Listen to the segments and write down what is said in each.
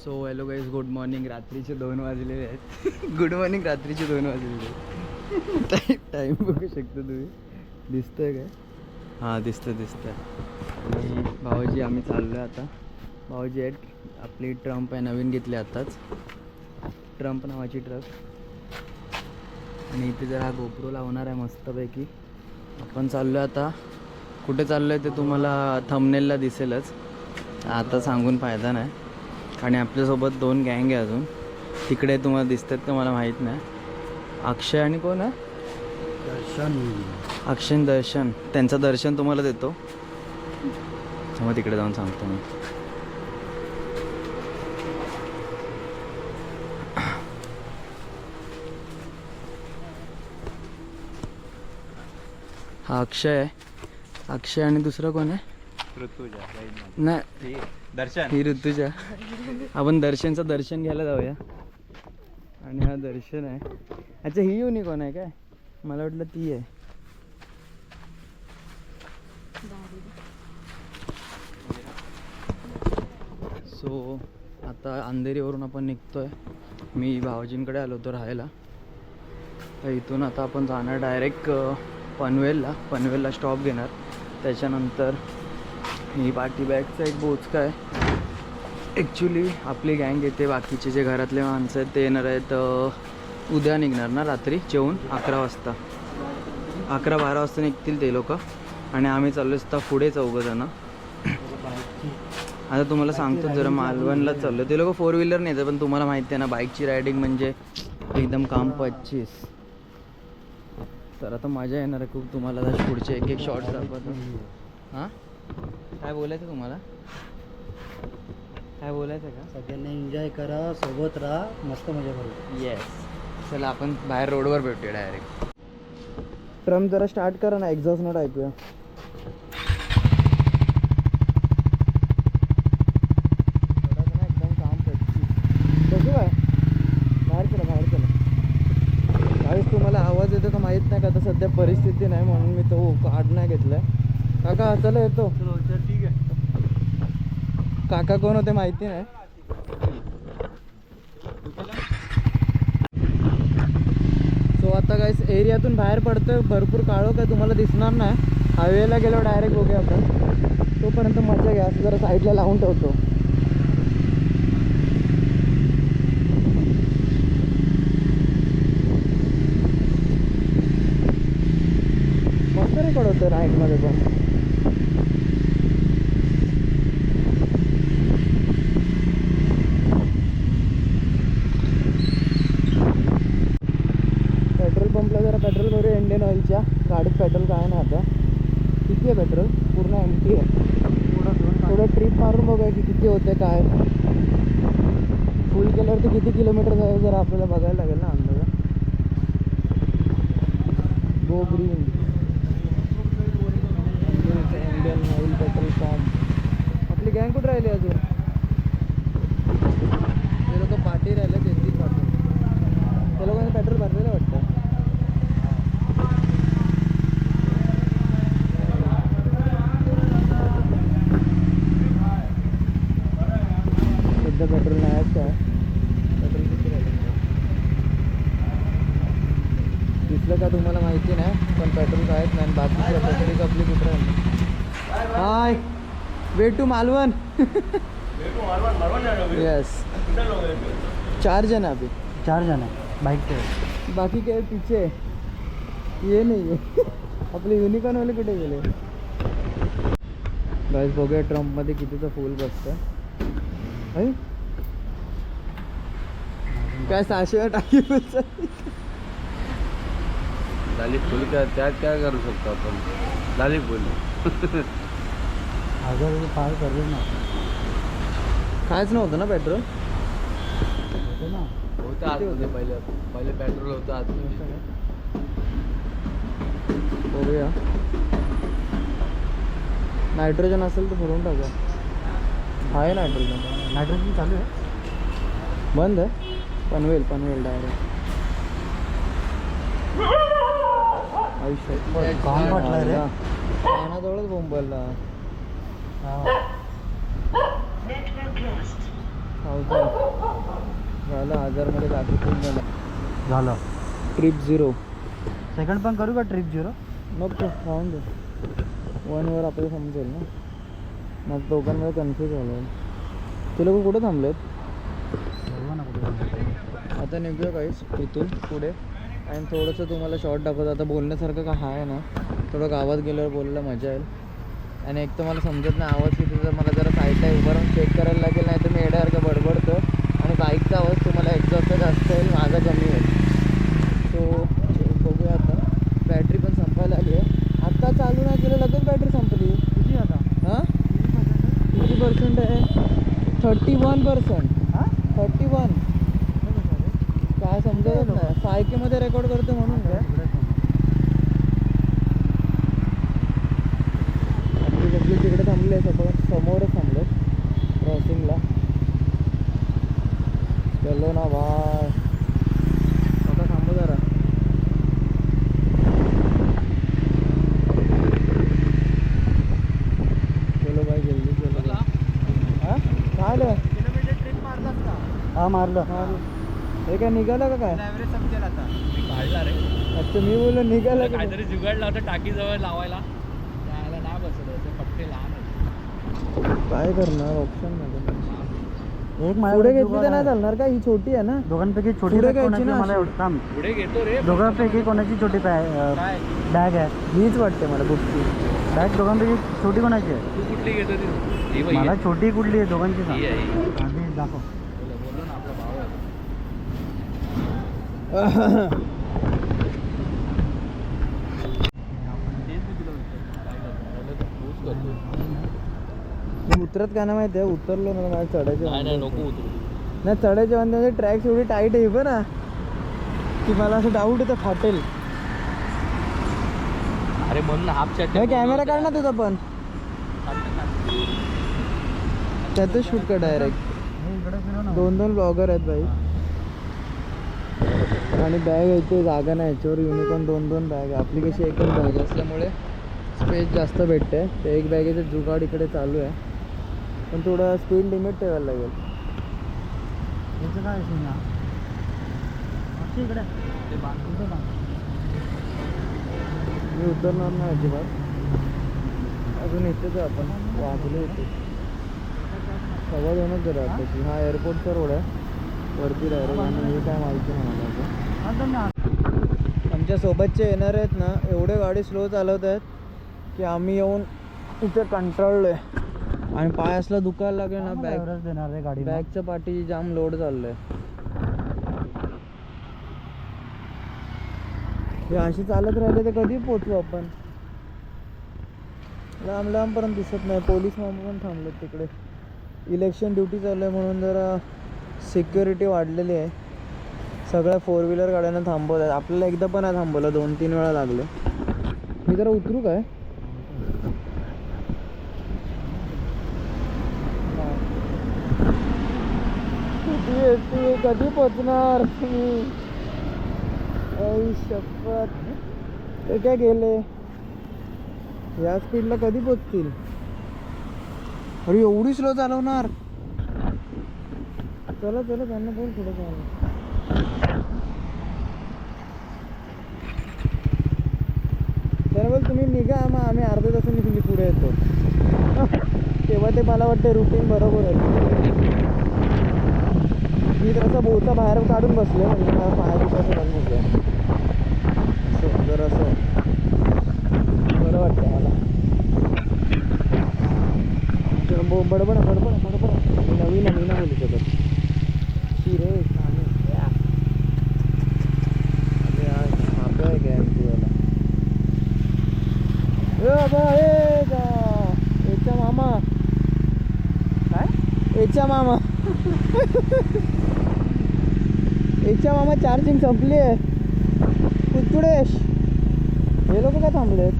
So hello guys, good morning. रात्रीचे 2 वाजलेले आहेत. Good morning. रात्रीचे 2 वाजलेले आहेत. टाईम बघू शकतो तुम्ही. दिसतंय काय? हां, दिसतं. आणि भाऊजी आम्ही चाललो आहे आता. भाऊजी आहेत आपली ट्रम्प आहे, नवीन घेतली आत्ताच, ट्रम्प नावाची ट्रक. आणि इथे जरा गोप्रो लावणार आहे मस्तपैकी. आपण चाललो आहे आता. कुठे चाललो आहे ते तुम्हाला थंबनेलला दिसेलच, आता सांगून फायदा नाही. आणि आपल्यासोबत 2 गँग आहे अजून. तिकडे तुम्हाला दिसतात का मला माहीत नाही. अक्षय आणि कोण आहे? दर्शन. त्यांचं दर्शन तुम्हाला देतो, मग तिकडे जाऊन सांगतो मी. हा अक्षय आहे. अक्षय आणि दुसरं कोण आहे? ऋतुजा. नाही, दर्शन. ही ऋतुजा. आपण दर्शनचं दर्शन घ्यायला जाऊया. आणि हा दर्शन आहे. अच्छा, ही युनिकॉर्न आहे काय? मला वाटलं ती आहे. सो आता अंधेरीवरून आपण निघतोय. मी भाऊजींकडे आलो होतो राहायला. तर इथून आता आपण जाणार डायरेक्ट पनवेलला स्टॉप घेणार. त्याच्यानंतर ही पाठी बॅगचा एक बोचका आहे. ॲक्च्युली आपली गँग येते, बाकीचे जे घरातले माणसं आहेत ते येणार आहेत उद्या निघणार ना रात्री जेवून 11 वाजता. 11-12 वाजता निघतील ते लोक. आणि आम्ही चाललो असता पुढे 4 जण. आता तुम्हाला सांगतो, जरा मालवणलाच चाललो. ते लोक 4 व्हीलर नाही येतात, पण तुम्हाला माहिती आहे ना, बाईकची रायडिंग म्हणजे एकदम काम 25. तर आता मजा येणार आहे खूप. तुम्हाला पुढचे एक शॉर्ट्स दाखवतो. हां, काय बोलायचं तुम्हाला? काय बोलायचं का? सगळ्यांनी एन्जॉय करा, सोबत राहा, मस्त मजा करू. येस. चला आपण बाहेर रोडवर भेटूया डायरेक्ट. ट्रम्प जरा स्टार्ट करा ना, एक्झॉस्ट नोट ऐकूया. एकदम काम कसं काय? बाहेर चला. त्यावेळेस तुम्हाला आवाज येतो का माहीत नाही का, आता सध्या परिस्थिती नाही म्हणून मी तो कार्ड नाही घेतलाय. काका चला येतो. ठीक आहे. काका कोण होते माहिती नाही. सो आता गाईस एरियातून बाहेर पडतोय. भरपूर काळो काय तुम्हाला दिसणार नाही. हायवेला गेलो डायरेक्ट बघूया आपण. तोपर्यंत मजा घ्या. असं जरा साईडला लावून ठेवतो. मस्त रेकॉर्ड होतं नाईटमध्ये पण. पेट्रोल पंपला जरा पेट्रोल भरूया इंडियन ऑइलच्या. गाडीत पेट्रोल काय नाही आता. किती आहे पेट्रोल? पूर्ण एमटी आहे. थोडं ट्रिप मारून बघूया की किती होते काय. फुल केल्यावरती किती किलोमीटर जाईल जरा आपल्याला बघायला लागेल ना अंदाजा. Go green Indian oil petrol pump. आपली गँग कुठं राहिली अजून? ते लोक पाठी राहिले 33 पाठी. त्या लोकांनी पेट्रोल भरलेलं वाटतं. सध्या पेट्रोल नाही आहेत काय. पेट्रोल किती राहिलं दिसलं का तुम्हाला माहिती नाही, पण पेट्रोल कायच नाही. बाकीची पेट्रोल आपली कुठं राहिली. हाय, वे टू मालवण. यस, 4 जन है अभी. 4 जण आहे बाईक पे. बाकी काय पीछे ये नाही आहे. आपले युनिकॉर्न वाले कुठे गेले? गाईस बघूया ट्रम्पमध्ये कितीचा फुल बसतं. काय 600 टाकी लाली फुल त्यात काय करू शकतो आपण? लाली फुल 1000 रुपये फार करू ना. कायच नव्हतं ना पेट्रोल. होतं ना. होतं आतमध्ये. पहिले पेट्रोल होतं आतमध्ये. बघूया, नायट्रोजन असेल तर भरून टाका. आहे नायट्रोजन चालू आहे. बंद आहे. पनवेल डायरेक्ट. काम म्हटलं रे. पाण्याजवळच बोंबलला. झालं 1000मध्ये दाखवून झालं. झालं. ट्रिप 0 सेकंड पण करू का ट्रिप 0? नको राहून दे. 1वर आपल्याला समजेल ना. मग दोघांमध्ये कन्फ्यूज झालं. ते लोक कुठे थांबलेत? आता निघूया काहीच इथून पुढे आणि थोडंसं तुम्हाला शॉर्ट दाखवतो. आता बोलण्यासारखं का आहे ना, थोडं गावात गेल्यावर बोलायला मजा येईल. आणि एक तर मला समजत नाही आवाज किती, तर मला जरा साईडला उभं राहून चेक करायला लागेल, नाही तर मी येड्यासारखं बडबडतो आणि बाईकचा आवाज तुम्हाला एक्झॉस्टचा जास्त येईल, माझा कमी होईल. सो बघूया आता. बॅटरी पण संपायला लागली आहे. आत्ता चालू नाही केलं लगेच बॅटरी संपली. किती आता? हां किती पर्सेंट आहे? 31%. हां 31 काय समजत नाही. 5K मध्ये रेकॉर्ड करतो म्हणून काय. आपली तिकडे थांबले समोरच थांबले क्रॉसिंगला. चलो ना भाई, आता थांबू जरा. चलो भाई जल्दी चलो. हां काय आलं? ट्रिप मारलास का? हा मारलं. हे काय निघालं का काय? ॲव्हरेज समजेल आता. काढला रे अच्छा मी बोललो निघालं का? काहीतरी जुगाड लावतं टाकीजवळ लावायला, त्याला नाही बसत ते पट्टे लहान आहेत. काय करणार ऑप्शन मध्ये. एक पुढे घेतली तर नाही चालणार का? ही छोटी आहे ना. दोघांपैकी छोटी पुढे बॅग घ्यायची कोणाची ना मला अशी. एवढं थांब. पुढे घेतो रे. दोघांपैकी कोणाची छोटी काय बॅग आहे? हीच वाटते मला बुकची. बॅग दोघांपैकी छोटी कोणाची आहे? तू कुठली घेतो ती? ही बाई मला आहे. छोटी कुठली आहे दोघांची सांग. ही आहे, ही. आधी दाखव. बोललो ना आपला भाव आहे. मी उतरत का नाही माहिती आहे. उतरलो ना मला चढायचे नाही वांदे नको होते. उतरू. नाही चढायचे वांदे. ट्रॅक्स एवढी टाईट आहे बरं ना की मला असं डाऊट येतं फाटेल. अरे म्हणून हाफ शर्ट कॅमेरा काढ ना तुझा पण, त्यातच शूट कर डायरेक्ट. हे इकडे फिरव ना. 2 ब्लॉगर आहेत बाई. आणि बॅग यायची जागा नाही याच्यावर. युनिकॉर्न 2 बॅग आहे. आपली कशी एकच बॅग असल्यामुळे स्पेस जास्त भेटते. ते एक बॅगेचं जुगाड इकडे चालू आहे, पण थोडं स्पीड लिमिट ठेवायला लागेल. याचं काय असेल ना इकडे ते बांधून ना. मी उतरणार नाही अजिबात. अजून इथेच आहे आपण. वाजले होते 2:15 जरा आताची. हा एअरपोर्टचा रोड आहे वरती डायरेक्ट. आणि हे काय माहिती नाही मला. आमच्या सोबतचे येणार आहेत ना, एवढे गाडी स्लो चालवत आहेत की आम्ही येऊन इथे कंटाळलो आहे. आणि पाय असला दुखायला लागले ना. एवढंच देणार रे गाडी. बॅगच्या पाठी जाम लोड चाललंय. हे अशी चालत राहिले तर कधी पोचू आपण. लांब लांबपर्यंत दिसत नाही. पोलीस मामा पण थांबलेत तिकडे. इलेक्शन ड्युटी चालू आहे म्हणून जरा सिक्युरिटी वाढलेली आहे. सगळ्या 4 व्हीलर गाड्यांना थांबवत आहेत. आपल्याला एकदा पण नाही थांबवलं, 2-3 वेळा लागले. मी जरा उतरू काय? कधी पोचणार तुम्ही? शपथ, ते काय गेले या स्पीडला कधी पोचतील? अरे एवढी स्लो चालवणार? चला चला त्यांना बोल पुढे चालू. त्याला बोल तुम्ही निघा, मग आम्ही अर्ध्या तासांनी तुम्ही पुढे येतो. तेव्हा ते मला वाटतं रुटीन बरोबर आहे. मी तर असा बोचा बाहेर काढून बसले म्हणजे मला पाय दुखायचं बंद होतं. असं जर असं बरं वाटतं मला. बडबड बडबड बडबड. नवीन मी नाही बोलू शकत. शिरे आपलं आहे काय तुला? बाबा हे याच्या मामा. काय याच्या मामा? याच्या मामा चार्जिंग संपली आहे. कुचुडेश हे लोक काय थांबलेत?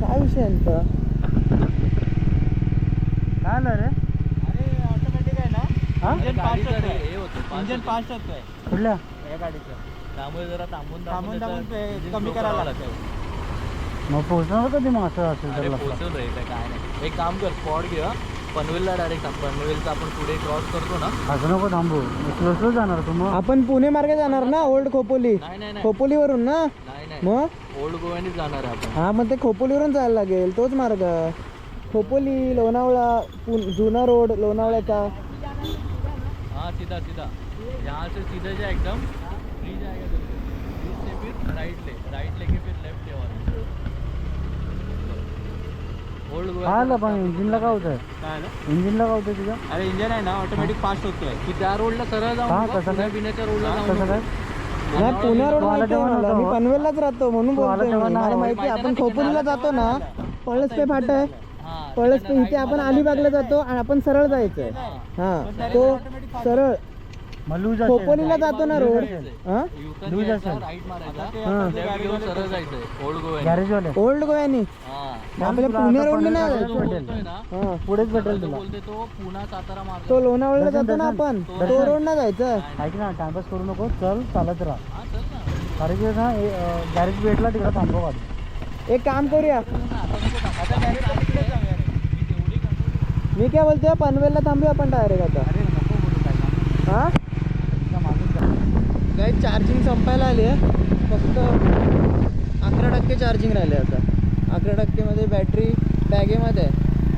काय विषय यांचा? काय आलं रे? अरे ऑटोमॅटिक आहे ना. हा? इंजन फास्ट होतं. इंजन फास्ट होतोय कुठल्या या गाडीचं. त्यामुळे जरा थांबून कमी करायला मग पोहोचणार कधी मग असं असेल तर अरे लक्षात. पोहोचल रे, काय नाही. एक काम कर, स्पॉट घे. पनवेलला डायरेक्ट पनवेलचा आपण पुढे क्रॉस करतो ना. असं नको थांबू स्लो जाणार तू मग. आपण पुणे मार्गे जाणार ना, ओल्ड खोपोली. नाही नाही नाही खोपोलीवरून ना नाही नाही मग. ओल्ड गोव्यानीच जाणार आहे आपण. हा मग ते खोपोलीवरून जायला लागेल, तोच मार्ग. खोपोली, लोणावळा, जुना रोड लोणावळ्याचा. हाँ सीधा सीधा यहाँ से सीधे जा एकदम फ्री जाएगा बिल्कुल. से फिर राइट लेके फिर लेफ्ट ले. ओल्ड काय पण इंजिनला काय होतंय, काय इंजिनला काय होतंय तुझ्या. अरे इंजन आहे ना ऑटोमॅटिक फास्ट होतोय. की त्या रोडला सरळ हा, जाऊन कसं काय? पिण्याच्या रोडला कसं जाऊन काय. नाही पुणे रोड तू आला माहिती आहे तेव्हा मला, मी नव्हता. पनवेललाच राहतो म्हणून तू आला बोलतोय तेव्हा मी. मला नाही. माहिती आहे, आपण खोपोलीला जातो ना, पळसपे फाटा आहे, हा पळसपे इथे आपण अलिबागला जातो आणि आपण सरळ जायचंय. हा तो सरळ मग लूज खोपोलीला जातो ना रोड. हा युटर्न लूज घ्यायचा, असेल. राईट मारायचा, हा. लेफ्ट घेऊन सरळ जायचंय ओल्ड गोव्यानी. गॅरेज वाले ओल्ड गोव्यानी हा आपल्या पुणे रोडने नाही पनवेल जायचं. बोलतोय ना हा पुढेच सरळ भेटेल जो तुला. बोलते तो पुणा सातारा मार्ग. तो लोणावळ्याला जातो ना दर्शन, आपण, दर्शन. तो रोड ना जायचं. ऐक ना टाइमपास करू नको, चल चालत राहा. हा चल ना. कारण की ना गॅरेज भेटला तिकडे थांबव गाडी. एक काम करूया, आता direct तिकडे जाऊया रे. मी तेवढी control मी काय बोलतोय, पनवेलला थांबूया आपण डायरेक्ट आता. अरे नको बोलू काय काम. हा तुझ्या मागून जा. काही चार्जिंग संपायला आली आहे, फक्त 11% चार्जिंग राहिले आता. 11%मध्ये बॅटरी बॅगेमध्ये आहे.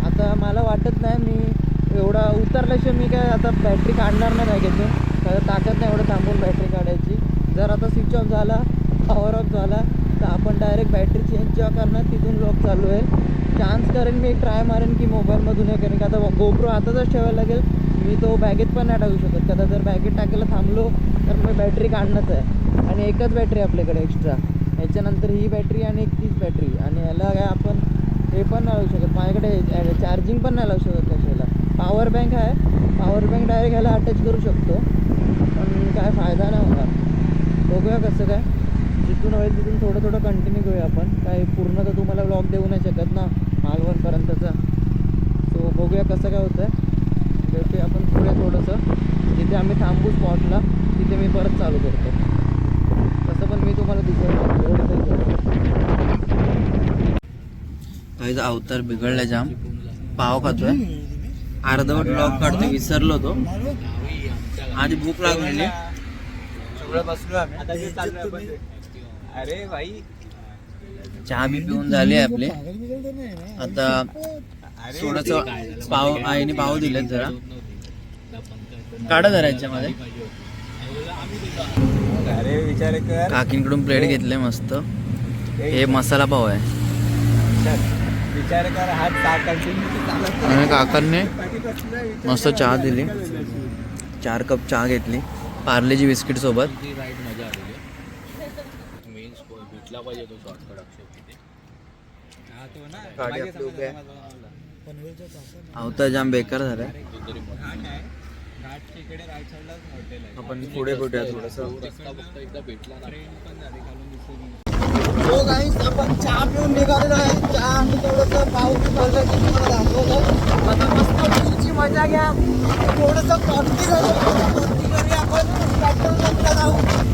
आता मला वाटत नाही मी एवढा उतरल्याशिवाय मी काय आता बॅटरी काढणार नाही बॅगेतून, कारण ताकद नाही एवढं थांबून बॅटरी काढायची. जर आता स्विच ऑफ झाला, पॉवर ऑफ झाला, तर आपण डायरेक्ट बॅटरी चेंज जेव्हा करणार तिथून लॉक चालू आहे. चान्स करेन मी, ट्राय मारेन की मोबाईलमधून हे करेन, की आता गोप्रो हातातच ठेवायला लागेल. मी तो बॅगेत पण नाही टाकू शकत, आता जर बॅगेत टाकायला थांबलो तर मी बॅटरी काढणंच आहे. आणि एकच बॅटरी आपल्याकडे एक्स्ट्रा, ह्याच्यानंतर ही बॅटरी आणि एक तीच बॅटरी. आणि ह्याला काय आपण हे पण नाही लावू शकत, माझ्याकडे चार्जिंग पण नाही लावू शकत कशाला. पॉवर बँक आहे, पॉवर बँक डायरेक्ट ह्याला अटॅच करू शकतो, पण काय फायदा नाही होणार. बघूया कसं काय, जिथून होईल तिथून थोडं थोडं कंटिन्यू करूया आपण. काय पूर्ण तर तुम्हाला ब्लॉग देऊ नाही शकत ना मालवणपर्यंतचा. सो बघूया कसं काय होतं आहे. भेटूया आपण पुढे थोडंसं, जिथे आम्ही थांबू स्पॉटला तिथे मी परत चालू करतो. तसं पण मी तुम्हाला दिसेल काही अवतार बिघडला जाम. पाव खातोय, अर्धवट ब्लॉग काढतोय, विसरलो तो. आधी भूक लागलेली, बसलो आम्ही. अरे भाई चहा बी पिऊन झाली आपली. आता थोडंसं पाव आईने पाव दिलेत, जरा काढा जरा याच्यामध्ये. अरे विचार कर, काकींकडून प्लेट घेतले मस्त. हे मसाला पाव आहे. विचार कर, हात आणि काकांनी मस्त चहा दिली, 4 कप चहा घेतली पार्लेजी बिस्किट सोबत. राईट मजा आलेली आहे. मेन भेटला पाहिजे तो शॉर्टकट अक्षय. गाडी आपली उभी आहे. अवतार जाम बेकार झालाय. आपण पुढे भेटूया थोडंसं. फक्त एकदा भेटला ना. हो गाईस, आपण चहा पिऊन निघालेलो आहे. चहा आणि थोडंसं पाव खाल्लं की तुम्हाला दाखवलं. आता मस्त मिरची मजा घ्या, थोडंसं कॉफी झालं, कॉफी करूया आपण, पेट्रोल पंपला जाऊ.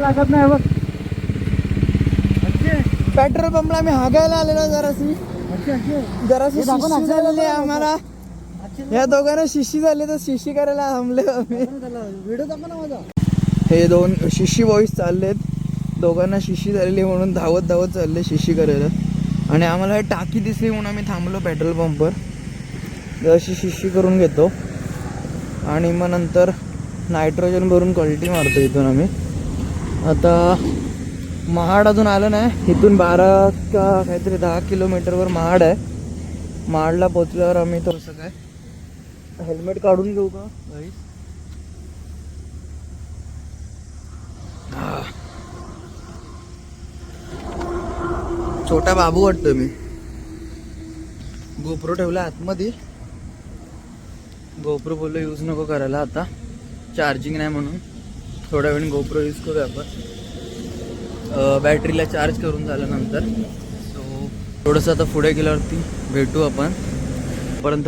लागत नाही बघ. पेट्रोल पंपला आम्ही हागायला आलेलो जराशी जराशी शिशी झालेली आहे आम्हाला. या दोघांना शिशी झाली तर शिशी करायला थांबले आम्ही. व्हिडिओ दाखव ना माझा. हे 2 शिशी बॉईज चाललेत दोघांना शिशी झालेली आहे म्हणून धावत धावत चालले शिशी करायला. आणि आम्हाला टाकी दिसली म्हणून आम्ही थांबलो पेट्रोल पंपवर. अशी शिशी करून घेतो आणि मग नंतर नायट्रोजन भरून कल्टी मारतो इथून आम्ही. आता महाड अजून आलं नाही. इथून 12 का काहीतरी 10 किलोमीटरवर महाड आहे. महाडला पोचल्यावर आम्ही थोडंसं काय हेल्मेट काढून घेऊ का गाईस? छोटा बाबू वाटतो मी. गोप्रो ठेवला आतमध्ये. गोप्रो बोललो यूज नको करायला आता, चार्जिंग नाही म्हणून. थोड्या वेळ गोप्रो यूज करूया आपण बॅटरीला चार्ज करून झाल्यानंतर. सो थोडंसं आता पुढे गेल्यावरती भेटू आपण. पर्यंत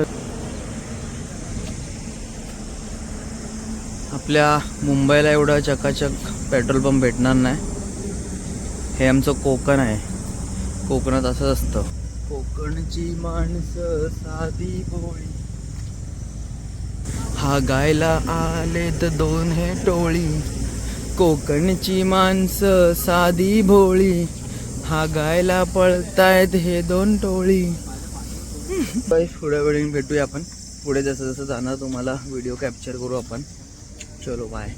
आपल्या मुंबईला एवढा चकाचक पेट्रोल पंप भेटणार नाही. हे आमचं कोकण आहे. कोकणात असंच असतं. कोकणची माणसं साधी भोळी, हा गायला आलेत दोन हे टोळी. कोकणची माणसं साधी भोळी, हा गायला पळतायत हे दोन टोळी. पुढे वेळी भेटूया आपण. पुढे जसं जसं जाणार तुम्हाला व्हिडिओ कॅप्चर करू आपण. चलो बाय.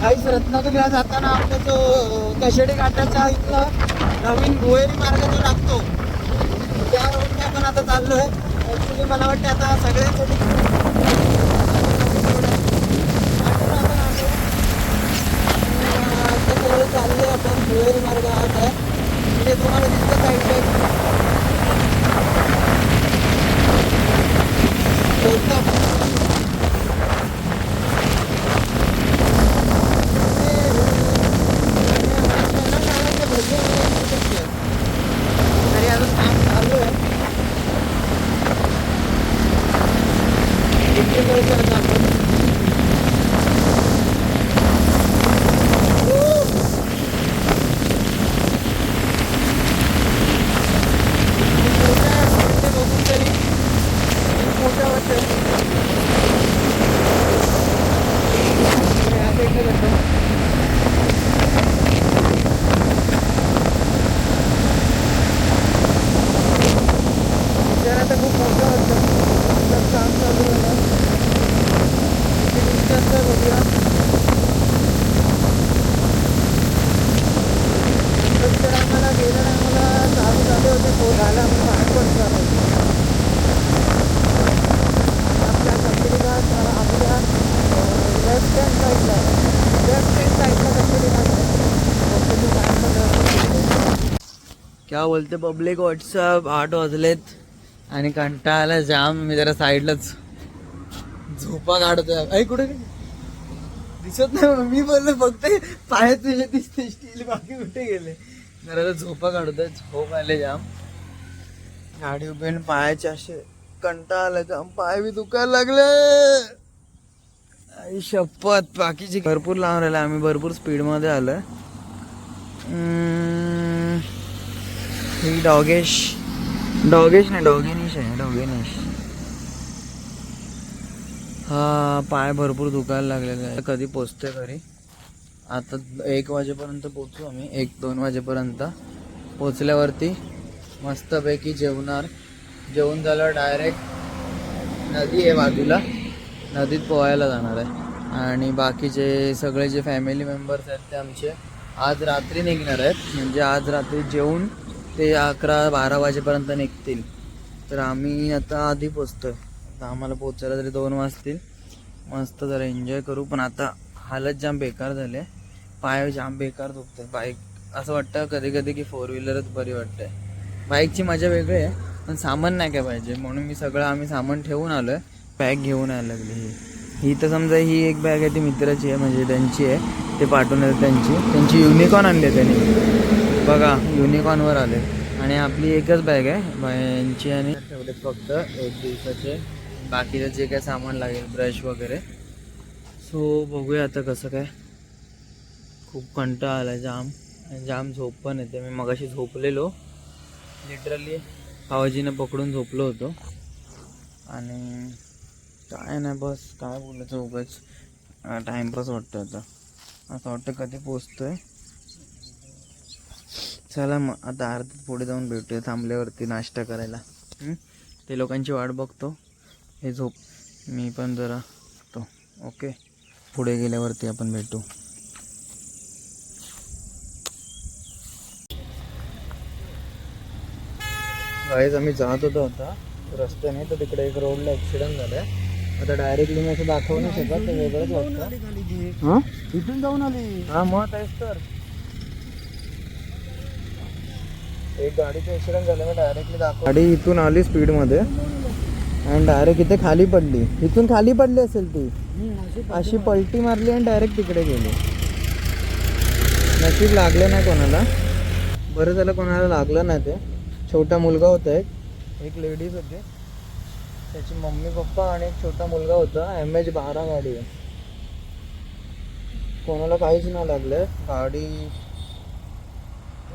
काहीच रत्नागिरीला जाताना आपला जो कशेडी घाटाचा इथला नवीन भुहेरी मार्ग जो लागतो त्या रोडने आपण आता चाललो आहे. ॲक्च्युली मला वाटतं आता सगळ्यांसाठी चालले आपण भुहेरी मार्ग आत आहे. म्हणजे तुम्हाला दिसतं साईडला क्या बोलते पब्लिक. व्हॉट्सअप 8 वाजलेत आणि कंटाळा जाम. मी जरा साईडलाच झोपा काढतोय. आई कुठे दिसत नाही. मी बोललो फक्त पाय तुझे दिसते स्टील, बाकी कुठे गेले. जरा झोपा काढतोय. झोप आले जाम. गाडी उभी पायाचे असे कंटाळा जाम. पाय बी दुखायला लागले. आई शपथ. बाकीची भरपूर लावून राहिले. आम्ही भरपूर स्पीडमध्ये आलोय. ही डॉगेश नाही डॉगेनिश आहे. डॉगेनिश. हा पाय भरपूर दुखायला लागलेला आहे. कधी पोचतोय घरी आता 1 वाजेपर्यंत पोचू आम्ही. 1-2 वाजेपर्यंत पोचल्यावरती मस्तपैकी जेवणार. जेवण झालं डायरेक्ट नदी आहे बाजूला, नदीत पोहायला जाणार आहे. आणि बाकीचे सगळे जे फॅमिली मेंबर्स आहेत ते आमचे आज रात्री निघणार आहेत. म्हणजे आज रात्री जेवून ते 11-12 वाजेपर्यंत निघतील. तर आम्ही आता आधी पोचतोय. आता आम्हाला पोचायला तरी 2 वाजतील. मस्त जरा एन्जॉय करू. पण आता हालत जाम बेकार झाले. पाय जाम बेकार दुखते. बाईक असं वाटतं कधी कधी की 4 व्हीलरच बरी वाटते. बाईकची मजा वेगळी आहे पण सामान नाही काय पाहिजे म्हणून मी सगळं आम्ही सामान ठेवून आलो आहे. बॅग घेऊन यायला लागली ही ही तर समजा ही एक बॅग आहे ती मित्राची आहे, म्हणजे त्यांची आहे, ते पाठवून येतात त्यांची युनिकॉर्न आणली आहे त्यांनी बघा, युनिकॉर्नवर आले. आणि आपली एकच बॅग आहे यांची आणि ठेवलेत फक्त 1 दिवसाचे, बाकीचं जे काय सामान लागेल ब्रश वगैरे. सो बघूया आता कसं काय. खूप कंटाळा आला जाम झोप पण येते. मी मगाशी झोपलेलो लिटरली, आवाजीनं पकडून झोपलो होतो. आणि काय नाही बस काय बोलायचं उगाच टाईमपास वाटतं आता. असं वाटतं कधी पोचतोय. चला मग आता अर्ध्यात पुढे जाऊन भेटूया थांबल्यावरती नाश्ता करायला. ते लोकांची वाट बघतो, हे झोप मी पण जरा तो. ओके, पुढे गेल्यावरती आपण भेटू. गाईज आम्ही जात होतो आता रस्त्याने, तर तिकडे एक रोडला ॲक्सिडेंट झाला आहे. आता डायरेक्टली मी असं दाखवू नाही शकत, ते वेगळंच वाटतं. हां इथून जाऊन आली. हां मग आहेस तर एक गाडीचं ॲक्सिडेंट झालं, मी डायरेक्टली दाखव. गाडी इथून आली स्पीडमध्ये आणि डायरेक्ट इथे खाली पडली. इथून खाली पडली असेल ती, अशी पलटी मारली आणि डायरेक्ट तिकडे गेली. नशीब लागलं नाही कोणाला, बरं झालं कोणाला लागलं नाही. ते छोटा मुलगा होता, एक लेडीज होती, त्याची मम्मी पप्पा आणि एक छोटा मुलगा होता. MH12 गाडी आहे, कोणाला काहीच नाही लागलं.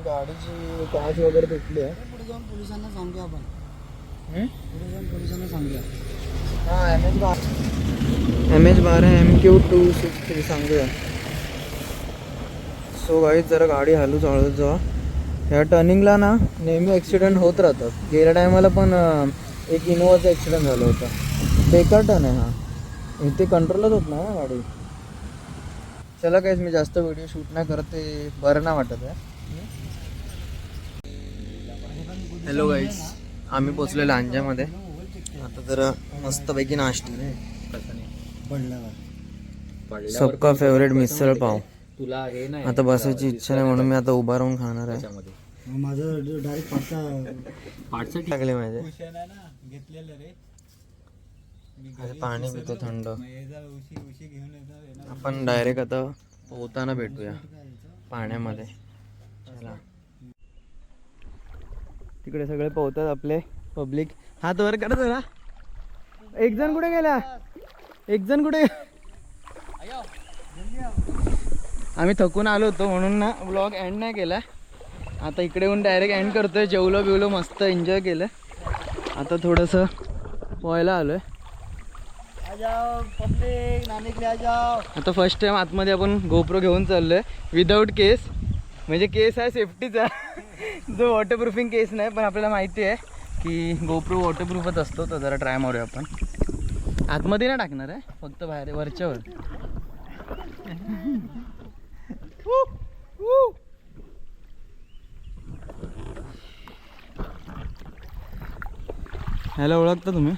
गाडीची काच वगैरे तुटली आहे. पुढे जाऊन पोलिसांना सांगूया आपण. पुढे जाऊन पोलिसांना सांगूया. हां MH12 MQ263 सांगूया. सो गाईज जरा गाडी हलू चालत जा. ह्या टर्निंगला ना नेहमी ॲक्सिडेंट होत राहतात. गेल्या टायमाला पण एक इनोवाचा ॲक्सिडेंट झाला होता. बेकार टर्न आहे हा, इथे कंट्रोलच होत नाही गाडी. चला काहीच मी जास्त व्हिडिओ शूट नाही करत, ते बरं नाही वाटत आहे. हॅलो गाईज, आम्ही पोचलो लांजामध्ये. आता जरा मस्तपैकी नाश्ता सबका फेवरेट मिसळ पाव. तुला हे नाही आता बसायची इच्छा नाही म्हणून मी आता उभा राहून खाणार आहे. माझं डायरेक्ट पाठचं टाकले माझे. घेतलेलं रे. आता पाणी पितो थंड. आपण डायरेक्ट आता पोहताना भेटूया पाण्यामध्ये. चला, तिकडे सगळे पोहतात आपले पब्लिक. हात वर करा जरा. एक जण कुठे गेला? आम्ही थकून आलो होतो म्हणून ना व्लॉग एंड नाही केला. आता इकडे येऊन डायरेक्ट एंड करतोय. जेवलो बिवलो मस्त एन्जॉय केलं. आता थोडंसं पोहायला आलोय. आता फर्स्ट टाइम आतमध्ये आपण गोप्रो घेऊन चाललोय विदाऊट केस. म्हणजे केस आहे सेफ्टीचा, जो वॉटरप्रूफिंग केस नाही, पण आपल्याला माहिती आहे की गोप्रो वॉटरप्रूफच असतो. तर जरा ट्राय मारूया आपण. आतमध्ये नाही टाकणार आहे, फक्त बाहेर वरच्यावर. ह्याला ओळखता तुम्ही?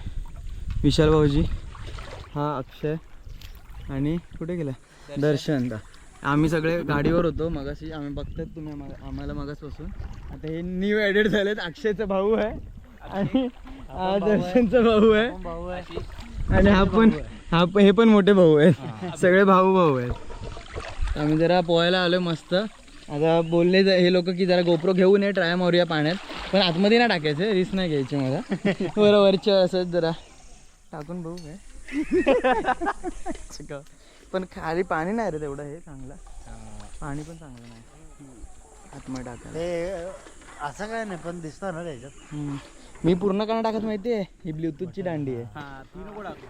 विशाल भाऊजी, हा अक्षय आणि कुठे गेला दर्शन. आम्ही सगळे गाडीवर होतो मगाशी. आम्ही बघतात तुम्ही आम्हाला मगासपासून. आता हे न्यू ॲडेड झालेत. अक्षयचा भाऊ आहे आणि हा दर्शनचा भाऊ आहे आणि हे पण मोठे भाऊ आहेत. सगळे भाऊ आहेत. आम्ही जरा पोहायला आलो मस्त. आता बोलले हे लोक की जरा गोप्रो घेऊ नये, ट्राय मारूया पाण्यात. पण आतमध्ये नाही टाकायचं, रिस्क नाही घ्यायची मला. बरोबरच्या असंच जरा टाकून बघू काय. पण खाली पाणी नाही रे तेवढं. हे चांगलं पाणी पण चांगलं नाही आतमध्ये टाकायला. ते असं काय नाही, पण दिसतं ना त्याच्यात. मी पूर्ण का टाकत माहिती आहे? ही ब्लूटूथची दांडी आहे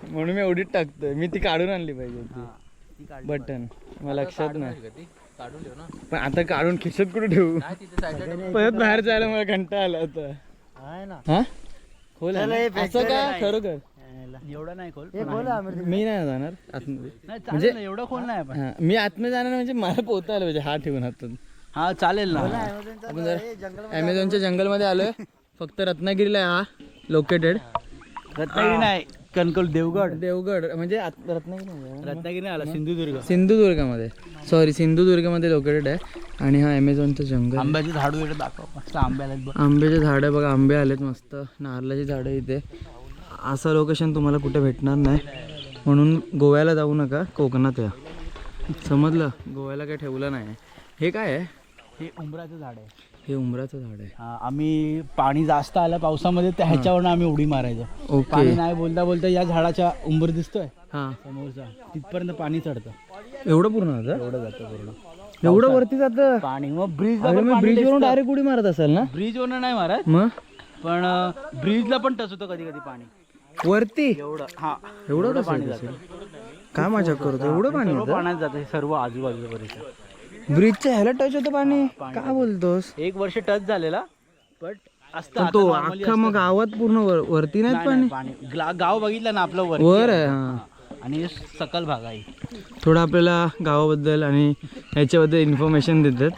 म्हणून मी एवढीच टाकतोय. मी ती काढून आणली पाहिजे ती बटन, मला लक्षात नाही. काढून ठेव ना. पण आता काढून खिशात कुठे ठेवू? परत बाहेर जायला मला कंटाळा आला होता. आहे ना. हा खोल आहे ना? असं का खरोखर? एवढं नाही खोल. मी नाही जाणार आतमध्ये. म्हणजे एवढं खोल नाही पण. हा, मी आतमध्ये जाणार म्हणजे मला पोहता आलं पाहिजे. हा ठेवून हातात. हा चालेल ना. आपण जर ॲमेझॉनच्या जंगलमध्ये आलोय. फक्त रत्नागिरीला हा लोकेटेड. रत्नागिरी नाही, कणकवली, देवगड म्हणजे रत्नागिरी आला, सिंधुदुर्गामध्ये. सॉरी, सिंधुदुर्गामध्ये लोकेटेड आहे. आणि हा ॲमेझॉनचं जंगल. आंब्याची झाडू इकडे दाखव. मस्त आंबे आले. आंब्याचे झाडं बघा, आंबे आलेत मस्त. नारळाची झाडं इथे. असं लोकेशन तुम्हाला कुठे भेटणार नाही. म्हणून गोव्याला जाऊ नका, कोकणात या. समजलं? गोव्याला काय ठेवलं नाही. हे काय आहे? हे उंबराचं झाड आहे. हे उंबराचं झाड आहे. आम्ही पाणी जास्त आलं पावसामध्ये त्या ह्याच्यावरून आम्ही उडी मारायचो. ओके. पाणी नाही बोलता बोलता या झाडाच्या उंबर दिसतोय हां, समोरचा, तिथपर्यंत पाणी चढतं. एवढं पूर्ण जातं? एवढं जातं पूर्ण एवढं वरती जातं पाणी. मग ब्रिज ब्रिज वरून डायरेक्ट उडी मारत असेल ना? ब्रिजवरून नाही मारत, मग पण ब्रिजला पण टच होतं कधी कधी पाणी. वरती एवढं हा एवढं कसं पाणी येत जातं. असेल? काय मजा करतो? एवढं पाणी सर्व येतं? पाण्यात जातं हे सर्व आजूबाजूचं परिसर. ब्रिजच्या ह्याला टच होतं पाणी? काय बोलतोस? एक वर्ष टच झालेला, बट असतं पण आता तो normally अख्खा मग गावात पूर्ण वरती नाहीत नाही, पाणी? नाही, पाणी गाव बघितलं ना आपलं वर आहे. हां, आणि सकल भाग आहे. थोडं आपल्याला गावाबद्दल आणि ह्याच्याबद्दल इन्फॉर्मेशन देतात.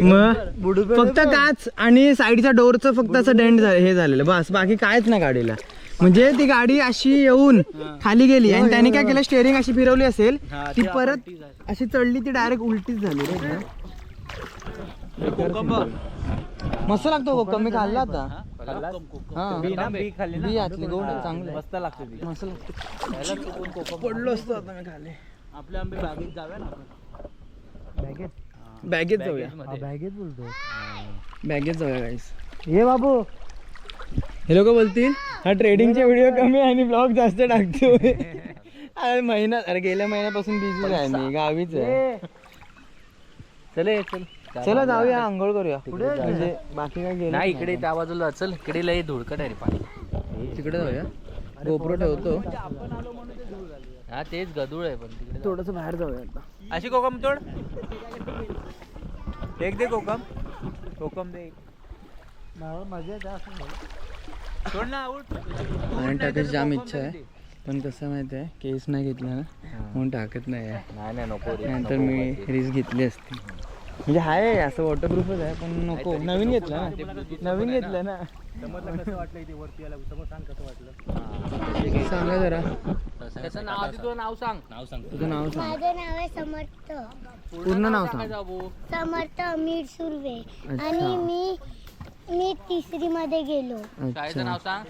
मग फक्त काच आणि साईडच्या डोरचं फक्त असं डेंट हे झालेलं बस, बाकी कायच नाही गाडीला. म्हणजे ती गाडी अशी येऊन खाली गेली आणि त्याने काय केलं, स्टेअरिंग अशी फिरवली असेल, ती परत अशी चढली, ती डायरेक्ट उलटीच झाली रे. मस्त लागतो कोकम, मी खाल्ला आता. हां, बी घातली, गोड आहे, चांगलं आहे. मस्त लागते ती. मस्त लागतो. पडलो असतो आता मी खाली. आपले आंबे बागेत जाऊया ना आपण. बॅगेत जाऊया. बॅगेत बोलतो. बॅगेत जाऊया गाईस. ये बाबू, हे लोक बोलतील हा ट्रेडिंगचे व्हिडिओ कमी आणि ब्लॉग जास्त टाकतो. अरे गेल्या महिन्यापासून बिझी आहे मी, गावीच आहे. चल चला जाऊया, आंघोळ करूया. म्हणजे बाकी काय गेलं नाही, इकडे त्या बाजूला चल, इकडे लय धुळकट आहे रे पाणी. तिकडे जाऊया. गोप्रो ठेवतो. हा तेच गदूळ आहे, पण तिकडे थोडस बाहेर जाऊया आता. अशी कोकम तोड, एक दे कोकम, कोकम दे सोड ना. पाणी टाकायची जाम इच्छा आहे, पण कसं माहिती आहे, केस नाही घेतला ना म्हणून टाकत नाही आहे. नाही नको, नाहीतर मी रिस्क घेतली असती. म्हणजे आहे असं वॉटरप्रूफच आहे, पण नको. नवीन घेतलं ना, नवीन घेतलं ना. कसं वाटलं इथे वरती आला, सांग कसं वाटलं. सांगा जरा. त्याचं नाव आधी तुझं नाव सांग. तुझं नाव सांग. माझं नाव आहे समर्थ पूर्ण नाव सांग. समर्थ अमीर सुर्वे. अच्छा. आणि मी तिसरी मध्ये गेलो. शाळेचं नाव सांग.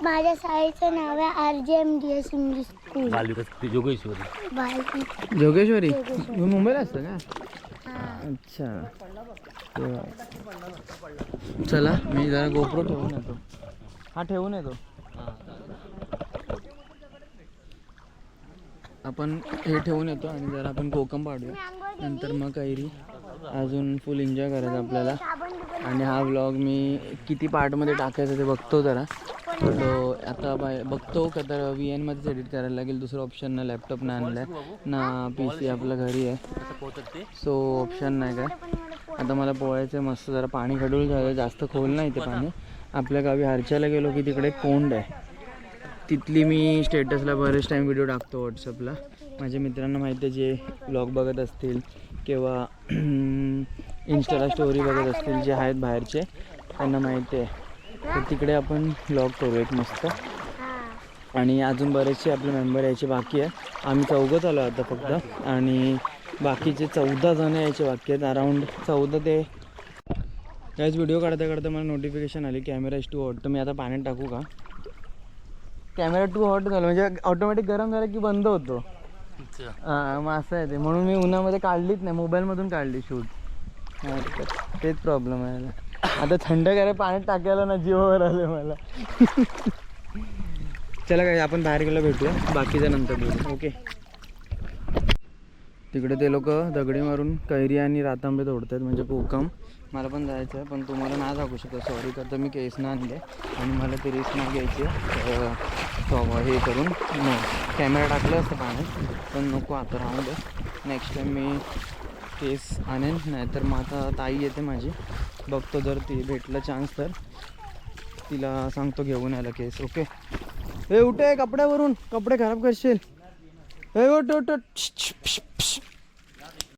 माझ्या शाळेचं नाव आहे RJMDS English school. Jogeshwari. Jogeshwari. Jogeshwari. तुम्ही मुंबईला असतं का? हा. अच्छा. तेव्हा. चला मी जरा गोप्रो ठेवून येतो. हा ठेवून येतो. आपण हे ठेवून येतो आणि जरा आपण कोकम पाडूया, नंतर मग कैरी. अजून फुल एन्जॉय करायचं आपल्याला. आणि हा व्लॉग मी किती पार्टमध्ये टाकायचं ते बघतो जरा. तो आता बघतो का तर VNमध्येच एडिट करायला लागेल. दुसरं ऑप्शन ना, लॅपटॉप नाही आणलं आहे ना, PC आपल्या घरी आहे, सो ऑप्शन नाही काय. आता मला पोहायचं मस्त. जरा पाणी खडूळ झालं, जास्त खोल नाही ते पाणी. आपल्या गावी हरच्याला गेलो की तिकडे एक पोंड आहे, तिथली मी स्टेटसला बरेच टाईम व्हिडिओ टाकतो व्हॉट्सअपला. माझ्या मित्रांना माहिती आहे, जे व्लॉग बघत असतील किंवा इंस्टाला स्टोरी बघत असतील, जे आहेत बाहेरचे, त्यांना माहिती आहे. तर तिकडे आपण व्लॉग करू एक मस्त. आणि अजून बरेचसे आपले मेंबर यायचे बाकी आहे. आम्ही 4 आलो आता फक्त, आणि बाकीचे 14 जण यायचे बाकी आहेत. अराऊंड 14 ते. काहीच व्हिडिओ काढता काढता मला नोटिफिकेशन आली, कॅमेरा इज टू हॉट. तर मी आता पाण्यात टाकू का? कॅमेरा टू हॉट झालं म्हणजे ऑटोमॅटिक गरम झालं की बंद होतो. हां, मग असं आहे ते. म्हणून मी उन्हामध्ये काढलीच नाही, मोबाईलमधून काढली शूट. तेच प्रॉब्लेम आहे. आता थंड करायला पाण्यात टाकायला ना जीवावर आलं मला. चला काय, आपण बाहेर गेलो भेटूया, बाकीच्या नंतर बोलू. ओके. तिकडे ते लोक दगडी मारून कैरी आणि रातांबे तोडतात, म्हणजे कोकम. मला पण जायचं आहे, पण तुम्हाला नाही दाखवू शकत, सॉरी. तर मी केस ना आणले आणि मला ते रिस्क नाही घ्यायची हे करून. नो, कॅमेरा टाकलं असतं पाण्यात, पण नको आता, राहून दे. नेक्स्ट टाईम मी केस आणेन. नाहीतर मग आता ताई येते माझी, बघतो जर ती भेटलं चान्स तर तिला सांगतो घेऊन यायला केस. ओके. हे उठे कपड्यावरून, कपडे खराब करशील. हे उठ उठ उठ.